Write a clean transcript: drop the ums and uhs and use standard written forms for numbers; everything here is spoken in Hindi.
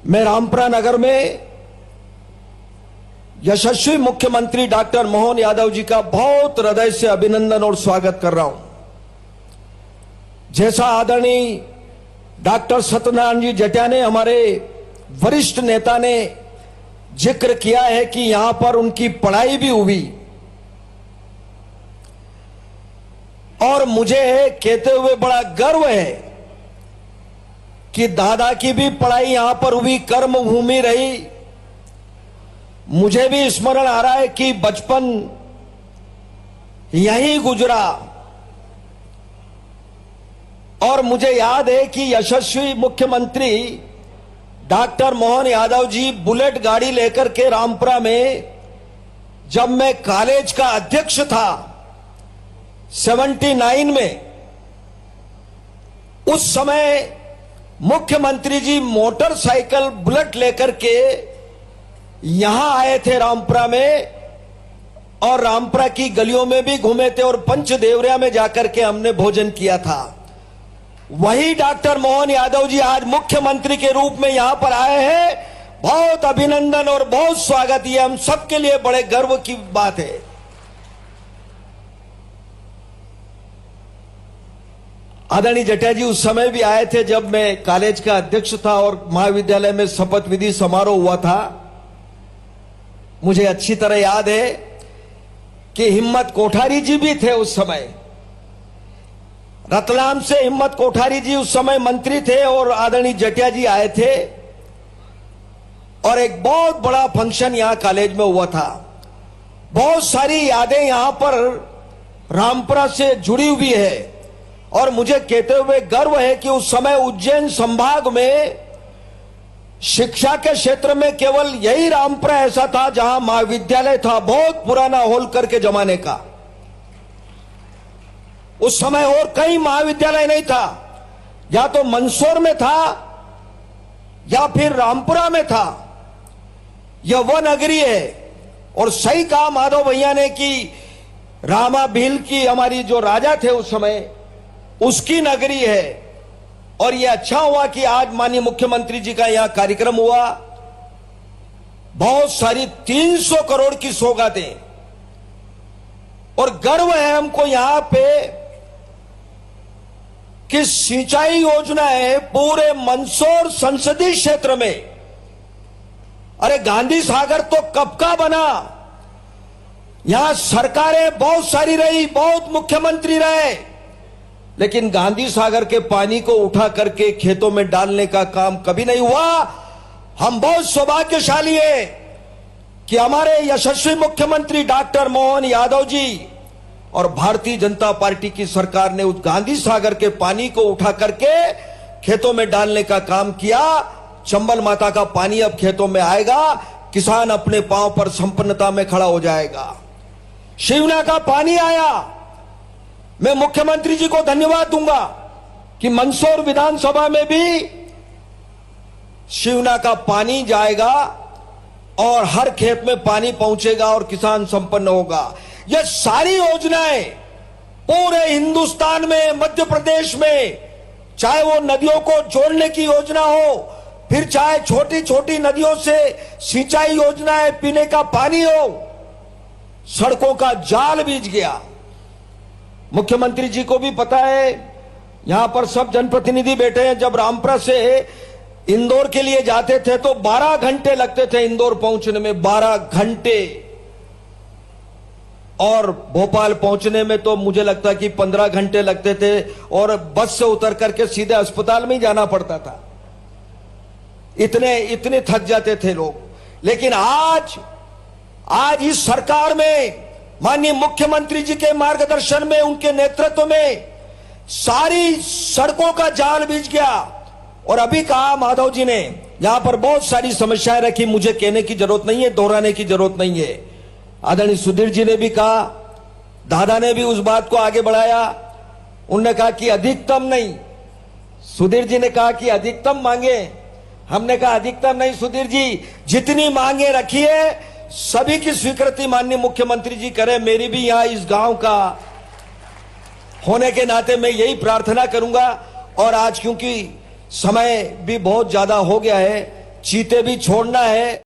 मैं रामपुरा नगर में यशस्वी मुख्यमंत्री डॉक्टर मोहन यादव जी का बहुत हृदय से अभिनंदन और स्वागत कर रहा हूं। जैसा आदरणीय डॉक्टर सत्यनारायण जी जटिया ने, हमारे वरिष्ठ नेता ने जिक्र किया है कि यहां पर उनकी पढ़ाई भी हुई, और मुझे कहते हुए बड़ा गर्व है कि दादा की भी पढ़ाई यहां पर हुई, कर्म भूमि रही। मुझे भी स्मरण आ रहा है कि बचपन यहीं गुजरा, और मुझे याद है कि यशस्वी मुख्यमंत्री डॉक्टर मोहन यादव जी बुलेट गाड़ी लेकर के रामपुरा में, जब मैं कॉलेज का अध्यक्ष था 79 में, उस समय मुख्यमंत्री जी मोटरसाइकिल बुलेट लेकर के यहां आए थे रामपुरा में, और रामपुरा की गलियों में भी घूमे थे, और पंचदेवरिया में जाकर के हमने भोजन किया था। वही डॉक्टर मोहन यादव जी आज मुख्यमंत्री के रूप में यहां पर आए हैं। बहुत अभिनंदन और बहुत स्वागत, ये हम सबके लिए बड़े गर्व की बात है। आदरणीय जटिया जी उस समय भी आए थे जब मैं कॉलेज का अध्यक्ष था और महाविद्यालय में शपथ विधि समारोह हुआ था। मुझे अच्छी तरह याद है कि हिम्मत कोठारी जी भी थे उस समय। रतलाम से हिम्मत कोठारी जी उस समय मंत्री थे, और आदरणीय जटिया जी आए थे, और एक बहुत बड़ा फंक्शन यहां कॉलेज में हुआ था। बहुत सारी यादें यहां पर रामपुरा से जुड़ी हुई है, और मुझे कहते हुए गर्व है कि उस समय उज्जैन संभाग में शिक्षा के क्षेत्र में केवल यही रामपुरा ऐसा था जहां महाविद्यालय था, बहुत पुराना होलकर के जमाने का। उस समय और कहीं महाविद्यालय नहीं था, या तो मंदसौर में था या फिर रामपुरा में था। यह वह नगरी है, और सही कहा माधव भैया ने कि रामा भील की, हमारी जो राजा थे उस समय, उसकी नगरी है। और यह अच्छा हुआ कि आज माननीय मुख्यमंत्री जी का यहां कार्यक्रम हुआ। बहुत सारी 300 करोड़ की सौगातें, और गर्व है हमको यहां पे कि सिंचाई योजना है पूरे मंदसौर संसदीय क्षेत्र में। अरे गांधी सागर तो कब का बना। यहां सरकारें बहुत सारी रही, बहुत मुख्यमंत्री रहे, लेकिन गांधी सागर के पानी को उठा करके खेतों में डालने का काम कभी नहीं हुआ। हम बहुत सौभाग्यशाली हैं कि हमारे यशस्वी मुख्यमंत्री डॉक्टर मोहन यादव जी और भारतीय जनता पार्टी की सरकार ने उस गांधी सागर के पानी को उठा करके खेतों में डालने का काम किया। चंबल माता का पानी अब खेतों में आएगा, किसान अपने पांव पर संपन्नता में खड़ा हो जाएगा। शिवना का पानी आया। मैं मुख्यमंत्री जी को धन्यवाद दूंगा कि मंदसौर विधानसभा में भी शिवना का पानी जाएगा और हर खेत में पानी पहुंचेगा और किसान संपन्न होगा। यह सारी योजनाएं पूरे हिंदुस्तान में, मध्य प्रदेश में, चाहे वो नदियों को जोड़ने की योजना हो, फिर चाहे छोटी छोटी नदियों से सिंचाई योजना है, पीने का पानी हो, सड़कों का जाल बिछ गया। मुख्यमंत्री जी को भी पता है, यहां पर सब जनप्रतिनिधि बैठे हैं। जब रामपुरा से इंदौर के लिए जाते थे तो 12 घंटे लगते थे इंदौर पहुंचने में, 12 घंटे, और भोपाल पहुंचने में तो मुझे लगता कि 15 घंटे लगते थे, और बस से उतर करके सीधे अस्पताल में ही जाना पड़ता था। इतने थक जाते थे लोग। लेकिन आज इस सरकार में, माननीय मुख्यमंत्री जी के मार्गदर्शन में, उनके नेतृत्व में सारी सड़कों का जाल बिछ गया। और अभी कहा माधव जी ने, यहां पर बहुत सारी समस्याएं रखी, मुझे कहने की जरूरत नहीं है, दोहराने की जरूरत नहीं है। आदरणीय सुधीर जी ने भी कहा, दादा ने भी उस बात को आगे बढ़ाया। उन्होंने कहा कि अधिकतम नहीं, सुधीर जी ने कहा कि अधिकतम मांगे। हमने कहा अधिकतम नहीं सुधीर जी, जितनी मांगे रखी है सभी की स्वीकृति माननीय मुख्यमंत्री जी करें। मेरी भी यहां इस गांव का होने के नाते मैं यही प्रार्थना करूंगा। और आज क्योंकि समय भी बहुत ज्यादा हो गया है चीते भी छोड़ना है।